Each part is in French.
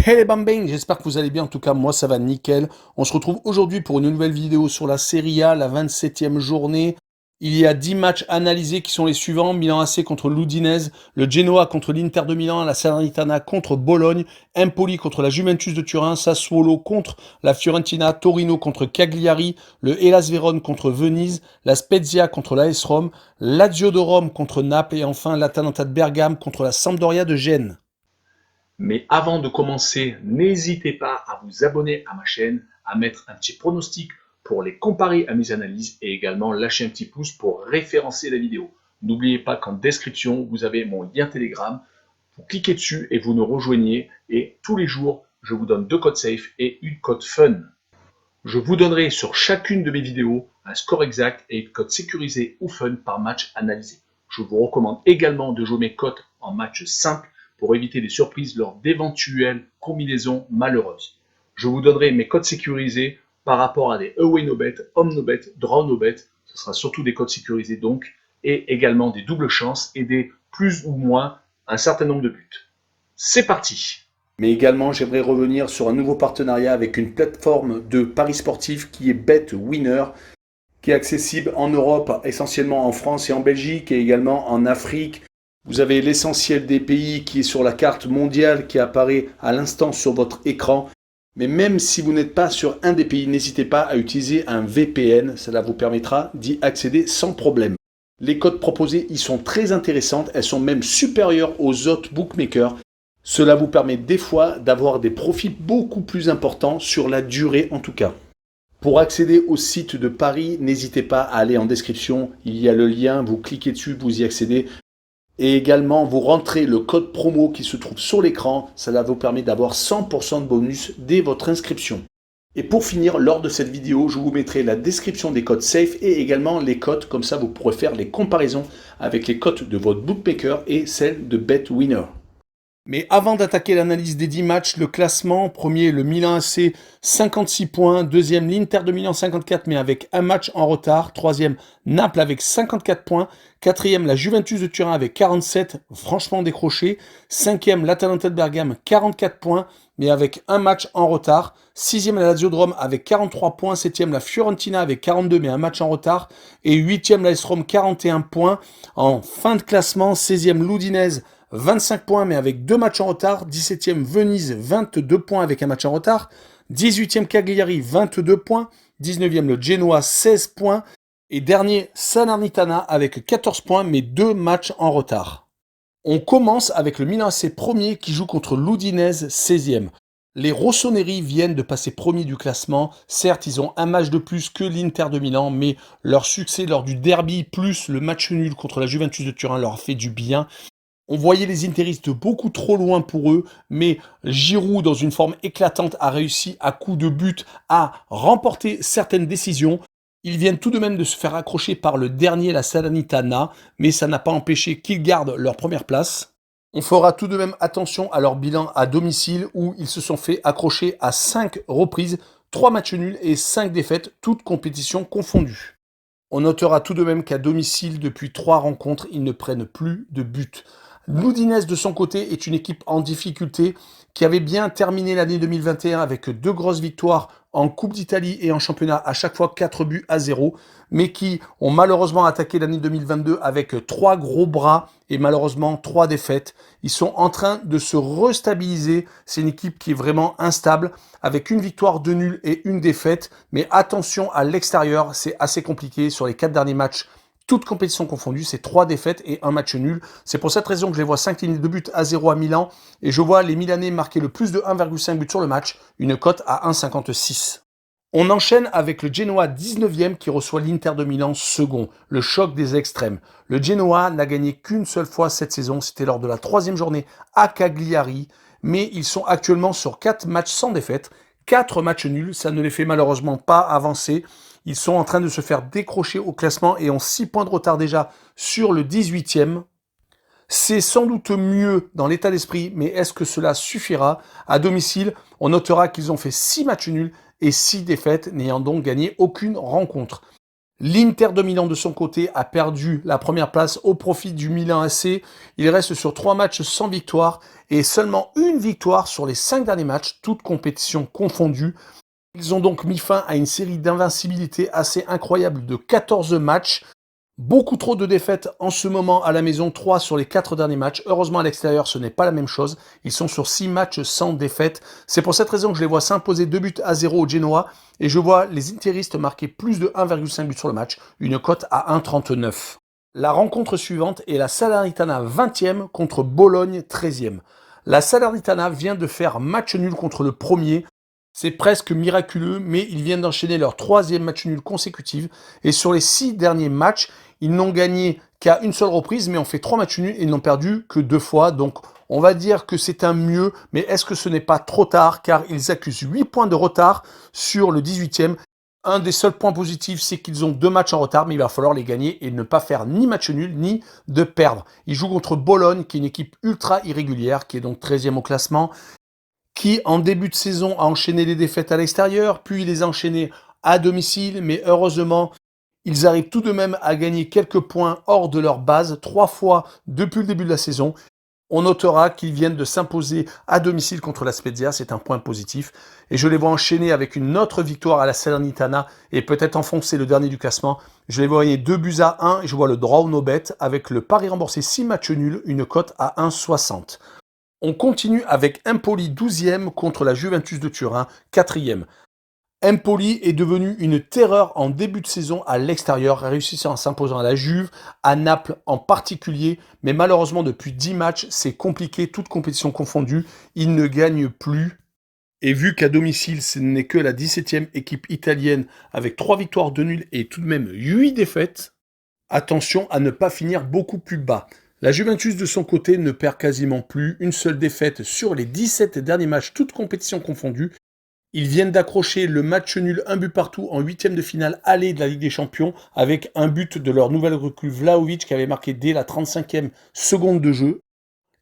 Hey les bambins, j'espère que vous allez bien, en tout cas moi ça va nickel. On se retrouve aujourd'hui pour une nouvelle vidéo sur la Serie A, la 27e journée. Il y a 10 matchs analysés qui sont les suivants: Milan AC contre l'Udinese, le Genoa contre l'Inter de Milan, la Salernitana contre Bologne, Empoli contre la Juventus de Turin, Sassuolo contre la Fiorentina, Torino contre Cagliari, le Hellas Vérone contre Venise, la Spezia contre l'AS Rome, Lazio de Rome contre Naples et enfin l'Atalanta de Bergame contre la Sampdoria de Gênes. Mais avant de commencer, n'hésitez pas à vous abonner à ma chaîne, à mettre un petit pronostic pour les comparer à mes analyses et également lâcher un petit pouce pour référencer la vidéo. N'oubliez pas qu'en description, vous avez mon lien Telegram. Vous cliquez dessus et vous nous rejoignez. Et tous les jours, je vous donne 2 codes safe et une code fun. Je vous donnerai sur chacune de mes vidéos un score exact et une cote sécurisée ou fun par match analysé. Je vous recommande également de jouer mes cotes en match simple pour éviter des surprises lors d'éventuelles combinaisons malheureuses. Je vous donnerai mes cotes sécurisées par rapport à des away no bet, home no bet, draw no bet. Ce sera surtout des cotes sécurisées donc, et également des doubles chances et des plus ou moins un certain nombre de buts. C'est parti! Mais également, j'aimerais revenir sur un nouveau partenariat avec une plateforme de paris sportifs qui est BetWinner, qui est accessible en Europe, essentiellement en France et en Belgique, et également en Afrique. Vous avez l'essentiel des pays qui est sur la carte mondiale qui apparaît à l'instant sur votre écran. Mais même si vous n'êtes pas sur un des pays, n'hésitez pas à utiliser un VPN, cela vous permettra d'y accéder sans problème. Les cotes proposées y sont très intéressantes, elles sont même supérieures aux autres bookmakers. Cela vous permet des fois d'avoir des profits beaucoup plus importants sur la durée en tout cas. Pour accéder au site de Paris, n'hésitez pas à aller en description, il y a le lien, vous cliquez dessus, vous y accédez. Et également, vous rentrez le code promo qui se trouve sur l'écran, cela vous permet d'avoir 100% de bonus dès votre inscription. Et pour finir, lors de cette vidéo, je vous mettrai la description des codes safe et également les cotes, comme ça vous pourrez faire les comparaisons avec les cotes de votre bookmaker et celles de BetWinner. Mais avant d'attaquer l'analyse des 10 matchs, le classement: premier, le Milan AC, 56 points. Deuxième, l'Inter de Milan, 54, mais avec un match en retard. Troisième, Naples avec 54 points. Quatrième, la Juventus de Turin avec 47, franchement décroché. Cinquième, l'Atalanta de Bergame, 44 points, mais avec un match en retard. Sixième, la Lazio de Rome avec 43 points. Septième, la Fiorentina avec 42, mais un match en retard. Et huitième, l'AS Rome, 41 points. En fin de classement, 16e, l'Udinese, 25 points, mais avec 2 matchs en retard. 17e, Venise, 22 points avec un match en retard. 18e, Cagliari, 22 points. 19e, le Genoa, 16 points. Et dernier, Salernitana avec 14 points, mais 2 matchs en retard. On commence avec le Milan AC premier qui joue contre l'Udinese, 16e. Les Rossoneri viennent de passer premier du classement. Certes, ils ont un match de plus que l'Inter de Milan, mais leur succès lors du derby plus le match nul contre la Juventus de Turin leur a fait du bien. On voyait les interistes beaucoup trop loin pour eux, mais Giroud, dans une forme éclatante, a réussi à coups de but à remporter certaines décisions. Ils viennent tout de même de se faire accrocher par le dernier, la Salernitana, mais ça n'a pas empêché qu'ils gardent leur première place. On fera tout de même attention à leur bilan à domicile où ils se sont fait accrocher à 5 reprises, 3 matchs nuls et 5 défaites, toutes compétitions confondues. On notera tout de même qu'à domicile, depuis 3 rencontres, ils ne prennent plus de but. L'Udinese, de son côté, est une équipe en difficulté qui avait bien terminé l'année 2021 avec 2 grosses victoires en Coupe d'Italie et en championnat, à chaque fois 4 buts à 0, mais qui ont malheureusement attaqué l'année 2022 avec 3 gros bras et malheureusement 3 défaites. Ils sont en train de se restabiliser. C'est une équipe qui est vraiment instable, avec une victoire, 2 nuls et une défaite. Mais attention à l'extérieur, c'est assez compliqué sur les 4 derniers matchs. Toutes compétitions confondues, c'est 3 défaites et un match nul. C'est pour cette raison que je les vois s'incliner 2 buts à 0 à Milan. Et je vois les Milanais marquer le plus de 1,5 buts sur le match, une cote à 1,56. On enchaîne avec le Genoa 19e qui reçoit l'Inter de Milan second. Le choc des extrêmes. Le Genoa n'a gagné qu'une seule fois cette saison, c'était lors de la 3e journée à Cagliari. Mais ils sont actuellement sur 4 matchs sans défaite. 4 matchs nuls, ça ne les fait malheureusement pas avancer. Ils sont en train de se faire décrocher au classement et ont 6 points de retard déjà sur le 18e. C'est sans doute mieux dans l'état d'esprit, mais est-ce que cela suffira? À domicile, on notera qu'ils ont fait 6 matchs nuls et 6 défaites, n'ayant donc gagné aucune rencontre. L'Inter de Milan de son côté a perdu la première place au profit du Milan AC. Il reste sur 3 matchs sans victoire et seulement une victoire sur les 5 derniers matchs, toutes compétitions confondues. Ils ont donc mis fin à une série d'invincibilité assez incroyable de 14 matchs. Beaucoup trop de défaites en ce moment à la maison, 3 sur les 4 derniers matchs. Heureusement à l'extérieur, ce n'est pas la même chose. Ils sont sur 6 matchs sans défaite. C'est pour cette raison que je les vois s'imposer 2-0 au Genoa. Et je vois les interistes marquer plus de 1,5 but sur le match, une cote à 1,39. La rencontre suivante est la Salernitana 20e contre Bologne 13e. La Salernitana vient de faire match nul contre le premier. C'est presque miraculeux, mais ils viennent d'enchaîner leur 3e match nul consécutif. Et sur les 6 derniers matchs, ils n'ont gagné qu'à une seule reprise, mais ont fait 3 matchs nuls et ils n'ont perdu que 2 fois. Donc on va dire que c'est un mieux, mais est-ce que ce n'est pas trop tard? Car ils accusent 8 points de retard sur le 18e. Un des seuls points positifs, c'est qu'ils ont 2 matchs en retard, mais il va falloir les gagner et ne pas faire ni match nul, ni de perdre. Ils jouent contre Bologne, qui est une équipe ultra irrégulière, qui est donc 13e au classement, qui en début de saison a enchaîné les défaites à l'extérieur, puis il les a enchaînées à domicile, mais heureusement, ils arrivent tout de même à gagner quelques points hors de leur base, 3 fois depuis le début de la saison. On notera qu'ils viennent de s'imposer à domicile contre la Spezia, c'est un point positif. Et je les vois enchaîner avec une autre victoire à la Salernitana et peut-être enfoncer le dernier du classement. Je les vois gagner 2-1 et je vois le draw no bet avec le pari remboursé 6 matchs nuls, une cote à 1,60. On continue avec Empoli 12e contre la Juventus de Turin 4e. Empoli est devenu une terreur en début de saison à l'extérieur, réussissant à s'imposer à la Juve, à Naples en particulier, mais malheureusement depuis 10 matchs, c'est compliqué, toutes compétitions confondues, ils ne gagnent plus. Et vu qu'à domicile, ce n'est que la 17e équipe italienne avec 3 victoires, 2 nuls et tout de même 8 défaites, attention à ne pas finir beaucoup plus bas. La Juventus de son côté ne perd quasiment plus, une seule défaite sur les 17 derniers matchs, toutes compétitions confondues. Ils viennent d'accrocher le match nul, un but partout en 8e de finale aller de la Ligue des Champions avec un but de leur nouvelle recrue Vlahovic qui avait marqué dès la 35e seconde de jeu.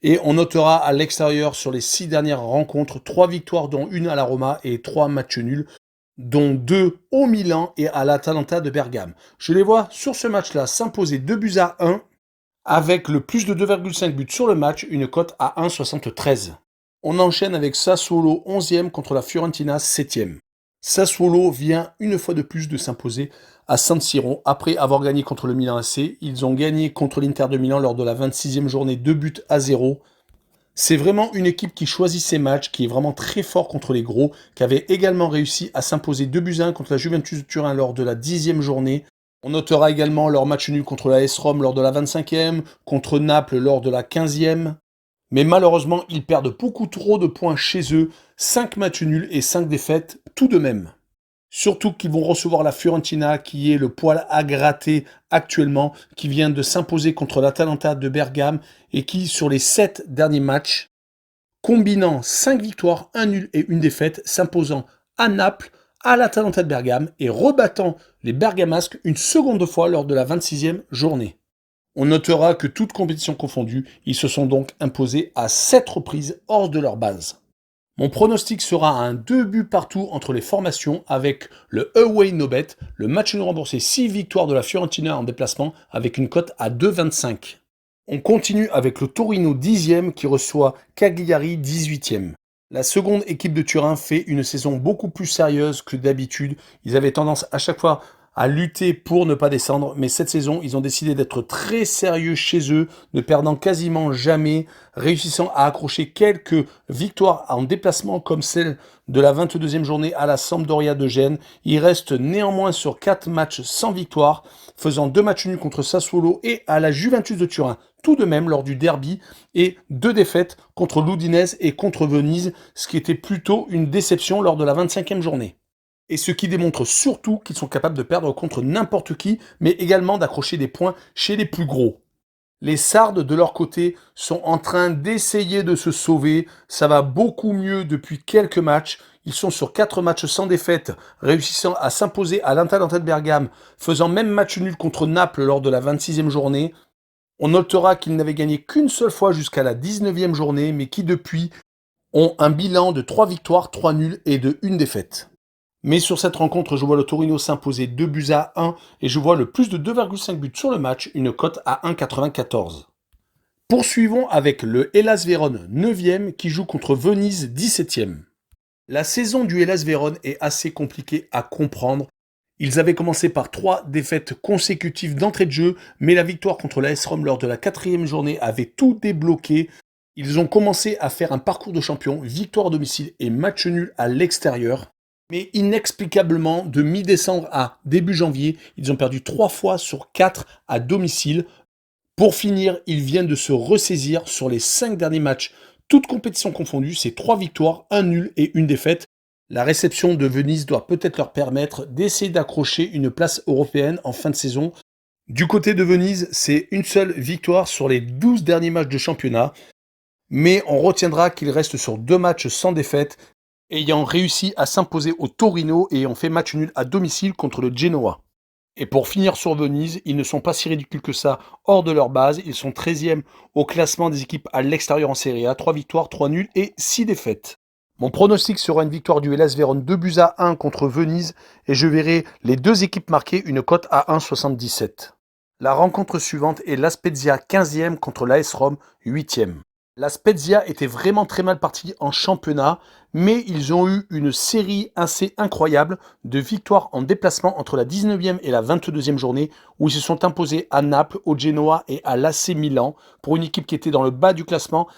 Et on notera à l'extérieur sur les 6 dernières rencontres 3 victoires dont une à la Roma et 3 matchs nuls, dont 2 au Milan et à l'Atalanta de Bergame. Je les vois sur ce match-là s'imposer 2-1 avec le plus de 2,5 buts sur le match, une cote à 1,73. On enchaîne avec Sassuolo 11e contre la Fiorentina 7e. Sassuolo vient une fois de plus de s'imposer à San Siro après avoir gagné contre le Milan AC. Ils ont gagné contre l'Inter de Milan lors de la 26e journée 2-0. C'est vraiment une équipe qui choisit ses matchs, qui est vraiment très fort contre les gros, qui avait également réussi à s'imposer 2-1 contre la Juventus de Turin lors de la 10e journée. On notera également leur match nul contre la AS Rome lors de la 25e, contre Naples lors de la 15e. Mais malheureusement, ils perdent beaucoup trop de points chez eux, 5 matchs nuls et 5 défaites tout de même. Surtout qu'ils vont recevoir la Fiorentina qui est le poil à gratter actuellement, qui vient de s'imposer contre l'Atalanta de Bergame et qui, sur les 7 derniers matchs, combinant 5 victoires, 1 nul et 1 défaite, s'imposant à Naples, à l'Atalanta de Bergame et rebattant les Bergamasques une seconde fois lors de la 26e journée. On notera que toutes compétitions confondues, ils se sont donc imposés à 7 reprises hors de leur base. Mon pronostic sera un 2 buts partout entre les formations avec le away no bet, le match nul remboursé 6 victoires de la Fiorentina en déplacement avec une cote à 2,25. On continue avec le Torino 10e qui reçoit Cagliari 18e. La seconde équipe de Turin fait une saison beaucoup plus sérieuse que d'habitude. Ils avaient tendance à chaque fois à lutter pour ne pas descendre, mais cette saison, ils ont décidé d'être très sérieux chez eux, ne perdant quasiment jamais, réussissant à accrocher quelques victoires en déplacement comme celle de la 22e journée à la Sampdoria de Gênes. Ils restent néanmoins sur 4 matchs sans victoire, faisant 2 matchs nuls contre Sassuolo et à la Juventus de Turin, tout de même lors du derby, et 2 défaites contre l'Udinese et contre Venise, ce qui était plutôt une déception lors de la 25e journée. Et ce qui démontre surtout qu'ils sont capables de perdre contre n'importe qui, mais également d'accrocher des points chez les plus gros. Les Sardes, de leur côté, sont en train d'essayer de se sauver. Ça va beaucoup mieux depuis quelques matchs. Ils sont sur 4 matchs sans défaite, réussissant à s'imposer à l'Atalanta de Bergame, faisant même match nul contre Naples lors de la 26e journée. On notera qu'ils n'avaient gagné qu'une seule fois jusqu'à la 19e journée, mais qui depuis ont un bilan de 3 victoires, 3 nuls et de 1 défaite. Mais sur cette rencontre, je vois le Torino s'imposer 2-1 et je vois le plus de 2,5 buts sur le match, une cote à 1,94. Poursuivons avec le Hellas Vérone 9e qui joue contre Venise 17e. La saison du Hellas Vérone est assez compliquée à comprendre. Ils avaient commencé par 3 défaites consécutives d'entrée de jeu, mais la victoire contre l'AS Rome lors de la 4e journée avait tout débloqué. Ils ont commencé à faire un parcours de champion, victoire à domicile et match nul à l'extérieur. Mais inexplicablement, de mi-décembre à début janvier, ils ont perdu 3 fois sur 4 à domicile. Pour finir, ils viennent de se ressaisir sur les 5 derniers matchs. Toutes compétitions confondues, c'est 3 victoires, 1 nul et 1 défaite. La réception de Venise doit peut-être leur permettre d'essayer d'accrocher une place européenne en fin de saison. Du côté de Venise, c'est une seule victoire sur les 12 derniers matchs de championnat. Mais on retiendra qu'ils restent sur 2 matchs sans défaite, ayant réussi à s'imposer au Torino et ayant fait match nul à domicile contre le Genoa. Et pour finir sur Venise, ils ne sont pas si ridicules que ça hors de leur base. Ils sont 13e au classement des équipes à l'extérieur en Serie A. 3 victoires, 3 nuls et 6 défaites. Mon pronostic sera une victoire du Hellas Vérone 2-1 contre Venise et je verrai les deux équipes marquer une cote à 1,77. La rencontre suivante est la Spezia 15e contre l'AS Rome 8e. La Spezia était vraiment très mal partie en championnat, mais ils ont eu une série assez incroyable de victoires en déplacement entre la 19e et la 22e journée, où ils se sont imposés à Naples, au Genoa et à l'AC Milan. Pour une équipe qui était dans le bas du classement,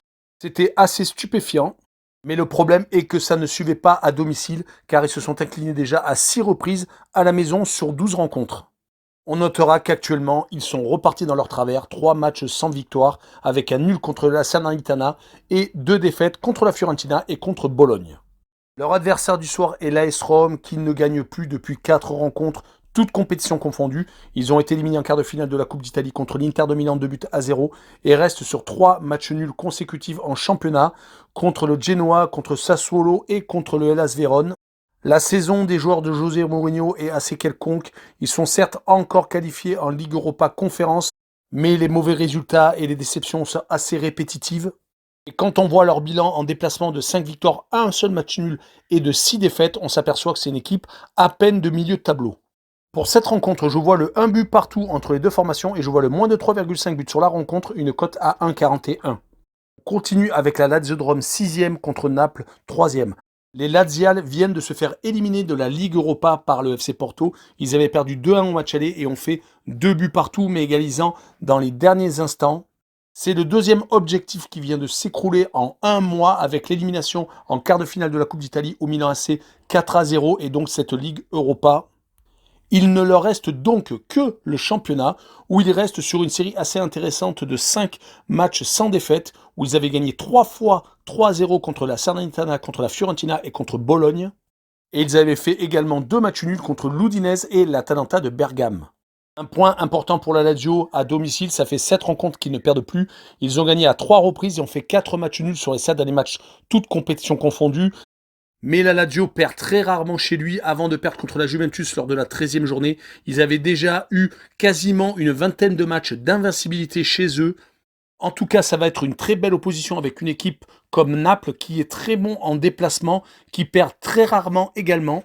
c'était assez stupéfiant. Mais le problème est que ça ne suivait pas à domicile, car ils se sont inclinés déjà à 6 reprises à la maison sur 12 rencontres. On notera qu'actuellement, ils sont repartis dans leur travers, 3 matchs sans victoire, avec un nul contre la Salernitana et 2 défaites contre la Fiorentina et contre Bologne. Leur adversaire du soir est l'AS Rome, qui ne gagne plus depuis 4 rencontres, toutes compétitions confondues. Ils ont été éliminés en quart de finale de la Coupe d'Italie contre l'Inter de Milan 2-0 et restent sur 3 matchs nuls consécutifs en championnat, contre le Genoa, contre Sassuolo et contre le Hellas Vérone. La saison des joueurs de José Mourinho est assez quelconque. Ils sont certes encore qualifiés en Ligue Europa Conférence, mais les mauvais résultats et les déceptions sont assez répétitives. Et quand on voit leur bilan en déplacement de 5 victoires, un seul match nul et de 6 défaites, on s'aperçoit que c'est une équipe à peine de milieu de tableau. Pour cette rencontre, je vois le 1 but partout entre les deux formations et je vois le moins de 3,5 buts sur la rencontre, une cote à 1,41. On continue avec la Lazio de Rome 6e contre Naples 3e. Les Laziales viennent de se faire éliminer de la Ligue Europa par le FC Porto. Ils avaient perdu 2-1 au match aller et ont fait 2 buts partout, mais égalisant dans les derniers instants. C'est le deuxième objectif qui vient de s'écrouler en un mois avec l'élimination en quart de finale de la Coupe d'Italie au Milan AC 4-0 et donc cette Ligue Europa. Il ne leur reste donc que le championnat, où ils restent sur une série assez intéressante de 5 matchs sans défaite, où ils avaient gagné 3 fois 3-0 contre la Salernitana, contre la Fiorentina et contre Bologne. Et ils avaient fait également 2 matchs nuls contre l'Udinese et l'Atalanta de Bergame. Un point important pour la Lazio à domicile, ça fait 7 rencontres qu'ils ne perdent plus. Ils ont gagné à 3 reprises et ont fait 4 matchs nuls sur les 7 derniers matchs, toutes compétitions confondues. Mais la Lazio perd très rarement chez lui avant de perdre contre la Juventus lors de la 13e journée. Ils avaient déjà eu quasiment une vingtaine de matchs d'invincibilité chez eux. En tout cas, ça va être une très belle opposition avec une équipe comme Naples qui est très bon en déplacement, qui perd très rarement également,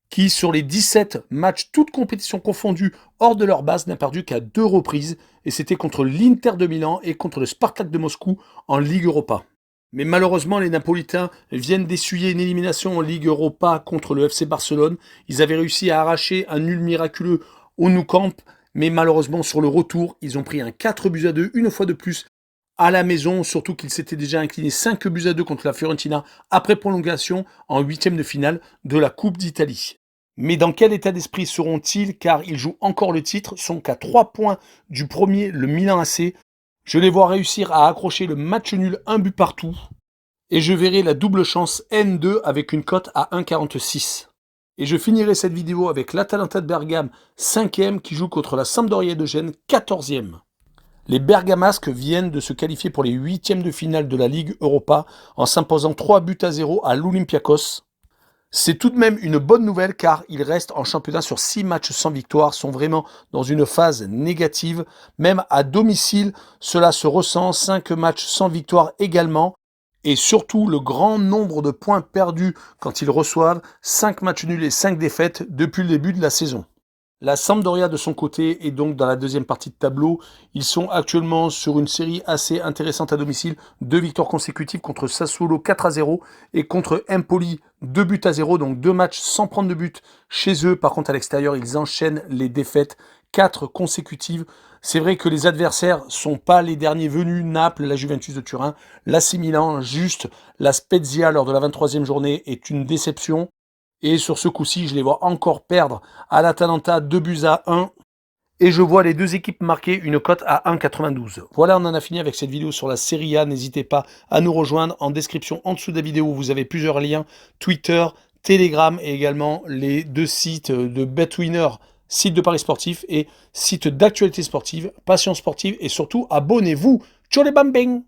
qui sur les 17 matchs, toutes compétitions confondues hors de leur base, n'a perdu qu'à 2 reprises. Et c'était contre l'Inter de Milan et contre le Spartak de Moscou en Ligue Europa. Mais malheureusement, les Napolitains viennent d'essuyer une élimination en Ligue Europa contre le FC Barcelone. Ils avaient réussi à arracher un nul miraculeux au Nou Camp, mais malheureusement, sur le retour, ils ont pris un 4-2, une fois de plus, à la maison, surtout qu'ils s'étaient déjà inclinés 5-2 contre la Fiorentina après prolongation en 8e de finale de la Coupe d'Italie. Mais dans quel état d'esprit seront-ils, car ils jouent encore le titre, sont qu'à 3 points du premier, le Milan AC. Je les vois réussir à accrocher le match nul 1 but partout. Et je verrai la double chance N2 avec une cote à 1,46. Et je finirai cette vidéo avec l'Atalanta de Bergame 5e qui joue contre la Sampdoria de Gênes 14e. Les Bergamasques viennent de se qualifier pour les 8e de finale de la Ligue Europa en s'imposant 3-0 à l'Olympiakos. C'est tout de même une bonne nouvelle car ils restent en championnat sur 6 matchs sans victoire, sont vraiment dans une phase négative. Même à domicile, cela se ressent, 5 matchs sans victoire également. et surtout le grand nombre de points perdus quand ils reçoivent 5 matchs nuls et 5 défaites depuis le début de la saison. La Sampdoria de son côté est donc dans la deuxième partie de tableau. Ils sont actuellement sur une série assez intéressante à domicile. 2 victoires consécutives contre Sassuolo 4-0 et contre Empoli 2-0. Donc 2 matchs sans prendre de but chez eux. Par contre à l'extérieur ils enchaînent les défaites 4 consécutives. C'est vrai que les adversaires sont pas les derniers venus. Naples, la Juventus de Turin, l'AC Milan, juste la Spezia lors de la 23e journée est une déception. Et sur ce coup-ci, je les vois encore perdre à l'Atalanta 2-1. Et je vois les deux équipes marquer une cote à 1,92. Voilà, on en a fini avec cette vidéo sur la Serie A. N'hésitez pas à nous rejoindre en description en dessous de la vidéo. Vous avez plusieurs liens, Twitter, Telegram et également les 2 sites de BetWinner, site de paris sportifs et site d'actualité sportive, passion sportive et surtout abonnez-vous. Ciao les bambins!